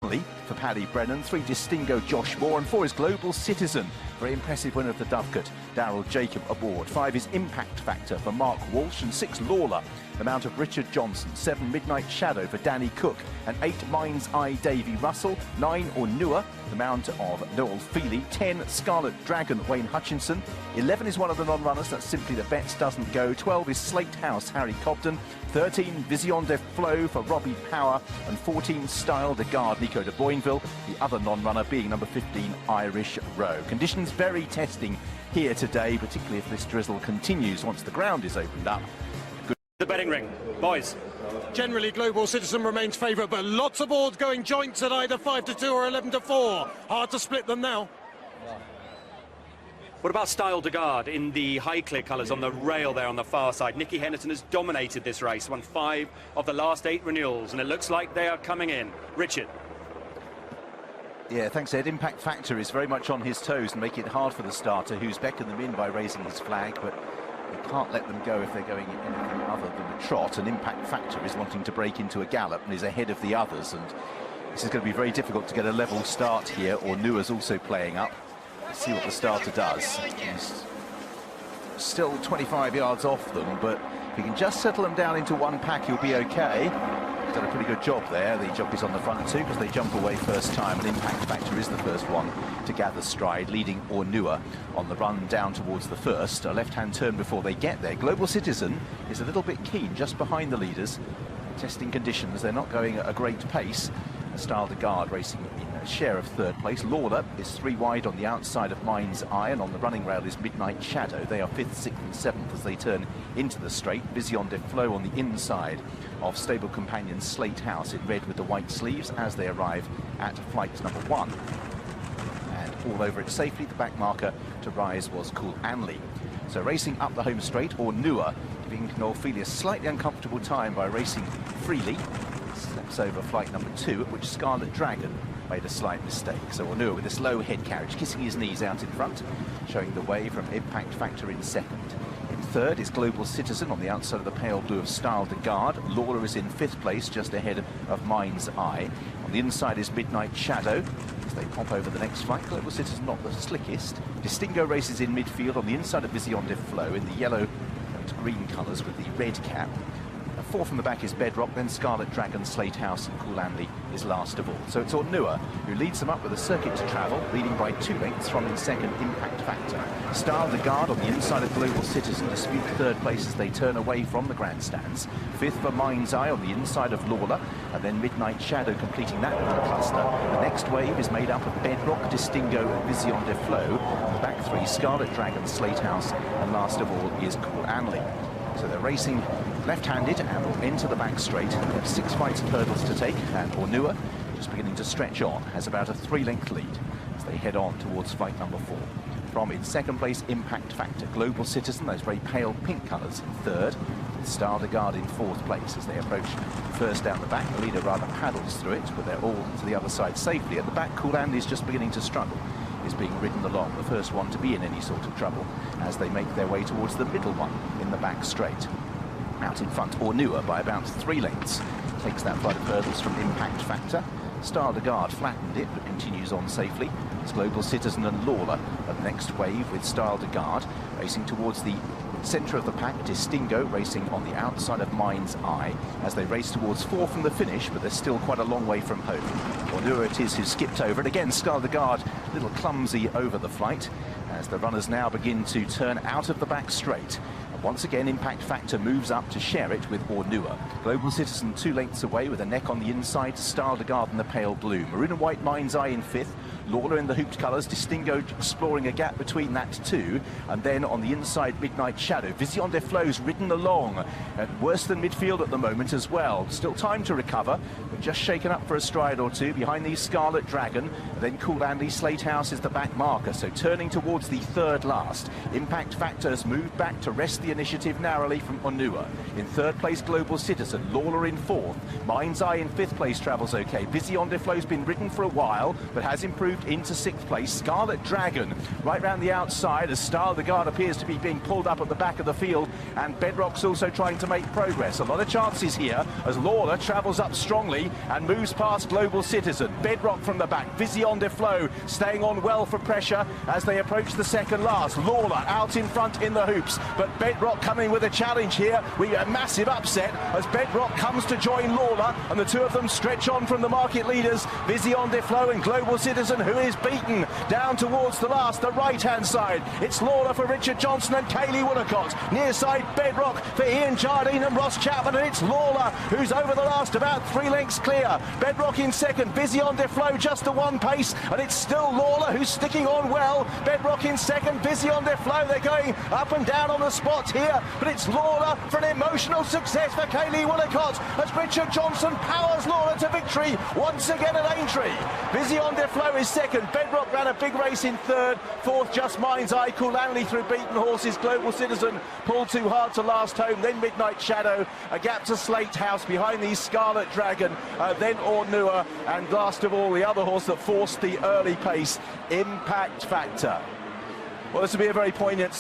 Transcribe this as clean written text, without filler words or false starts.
For Paddy Brennan, 3 Distingo Josh Moore, and 4 is Global Citizen. Very impressive winner of the Dovecote, Daryl Jacob Award. 5 is Impact Factor for Mark Walsh, and 6 Lalor, the mount of Richard Johnson. 7 Midnight Shadow for Danny Cook, and 8 Mind's Eye Davy Russell. 9 Ornua, the mount of Noel Feely. 10 Scarlet Dragon Wayne Hutchinson. 11 is one of the non-runners, that's Simply the Bets Doesn't Go. 12 is Slate House Harry Cobden. 13 Vision de Flo for Robbie Power, and 14 Style de Garde Nico de Boinville, the other non-runner being number 15 Irish Row. Conditions very testing here today, particularly if this drizzle continues once the ground is opened up. The betting ring, boys. Generally, Global Citizen remains favourite, but lots of boards going joints at either 5-2 or 11-4. Hard to split them now. What about Style de Garde in the high clear colours on the rail there on the far side? Nicky Henderson has dominated this race, won 5 of the last 8 renewals, and it looks like they are coming in. Richard. Yeah, thanks, Ed. Impact Factor is very much on his toes and making it hard for the starter, who's beckoned them in by raising his flag, but he can't let them go if they're going anything other than a trot. And Impact Factor is wanting to break into a gallop and is ahead of the others, and this is going to be very difficult to get a level start here. Ornua's also playing up. Let's see what the starter does. He's still 25 yards off them, but if he can just settle them down into one pack, he'll be okay. He's done a pretty good job there. The jockeys on the front too, because they jump away first time, and Impact Factor is the first one to gather stride, leading Ornua on the run down towards the first. A left-hand turn before they get there. Global Citizen is a little bit keen, just behind the leaders. Testing conditions, they're not going at a great pace. Style de Garde racing in a share of 3rd place. Lalor is 3 wide on the outside of Mind's Eye, and on the running rail is Midnight Shadow. They are 5th, 6th and 7th as they turn into the straight. Vision de Flo on the inside of stable companion Slate House in red with the white sleeves as they arrive at flight number 1. And all over it safely, the back marker to rise was Cool Anley. So racing up the home straight, Ornua giving Noel Feely a slightly uncomfortable time by racing freely. Steps over flight number 2, at which Scarlet Dragon made a slight mistake. So Ornua with this low head carriage, kissing his knees out in front, showing the way from Impact Factor in 2nd. In 3rd is Global Citizen on the outside of the pale blue of Style de Garde. Lalor is in 5th place, just ahead of Mind's Eye. On the inside is Midnight Shadow. As they pop over the next flight, Global Citizen not the slickest. Distingo races in midfield on the inside of Vision de Flo in the yellow and green colours with the red cap. 4 from the back is Bedrock, then Scarlet Dragon, Slate House and Cool Anley is last of all. So it's Ornua who leads them up with a circuit to travel, leading by 2 lengths from in 2nd Impact Factor. Style de Garde on the inside of Global Citizen dispute 3rd place as they turn away from the grandstands. 5th for Mind's Eye on the inside of Lalor, and then Midnight Shadow completing that little cluster. The next wave is made up of Bedrock, Distingo and Vision de Flo. The back 3, Scarlet Dragon, Slate House, and last of all is Cool Anley. So they're racing left-handed and will enter the back straight. They've got 6 flights of hurdles to take, and Ornua just beginning to stretch on, has about a 3-length lead as they head on towards flight number 4. From in 2nd place, Impact Factor. Global Citizen, those very pale pink colours, in 3rd. Style de Garde in 4th place as they approach first down the back. The leader rather paddles through it, but they're all to the other side safely. At the back, Cool Anley's just beginning to struggle. Is being ridden along, the first one to be in any sort of trouble as they make their way towards the middle one in the back straight. Out in front, Ornua by about 3 lengths takes that flight of hurdles from Impact Factor. Style de Garde flattened it but continues on safely. It's Global Citizen and Lalor at the next wave with Style de Garde racing towards the centre of the pack. Distingo racing on the outside of Mind's Eye as they race towards 4 from the finish, but they're still quite a long way from home. Ornua it is who skipped over it. Again, Scarlet de Garde, a little clumsy over the flight as the runners now begin to turn out of the back straight. And once again, Impact Factor moves up to share it with Ornua. Global Citizen 2 lengths away with a neck on the inside, Style de Garde in the pale blue. Maroon and white Mind's Eye in 5th. Lalor in the hooped colours, Distingo exploring a gap between that 2, and then on the inside Midnight Shadow. Vision de Flo's ridden along, worse than midfield at the moment as well. Still time to recover, but just shaken up for a stride or 2 behind the Scarlet Dragon. Then Cool Anley, Slate House is the back marker, so turning towards the 3rd last. Impact Factor has moved back to rest the initiative narrowly from Onua. In third place, Global Citizen. Lalor in fourth. Mind's Eye in fifth place travels okay. Busy on Deflo's been ridden for a while, but has improved into sixth place. Scarlet Dragon right round the outside as Star the Garde appears to be being pulled up at the back of the field, and Bedrock's also trying to make progress. A lot of chances here as Lalor travels up strongly and moves past Global Citizen. Bedrock from the back. Busy on Deflo staying on well for pressure as they approach the second last. Lalor out in front in the hoops, but Bedrock coming with a challenge here. We a massive upset as Bedrock comes to join Lalor, and the two of them stretch on from the market leaders. Busy on Deflo and Global Citizen, who is beaten down towards the last, the right-hand side. It's Lalor for Richard Johnson and Kaylee Woolacott. Near side Bedrock for Ian Jardine and Ross Chapman, and it's Lalor who's over the last, about 3 lengths clear. Bedrock in second, Busy on Deflo just a one pace, and it's still Lalor who's sticking on well. Bedrock in second, Busy on Deflo. They're going up and down on the spots here, but it's Lalor for an emotional success for Kaylee Woolacott as Richard Johnson powers Lalor to victory once again at Aintree. Busy on Deflo is second. Bedrock ran a big race in third. Fourth, Just Mind's Eye. Kulanley through beaten horses. Global Citizen pulled too hard to last home. Then Midnight Shadow. A gap to Slate House behind the Scarlet Dragon. Then Onua. And last of all, the other horse that forced the early pace, Impact Factor. Well, this will be a very poignant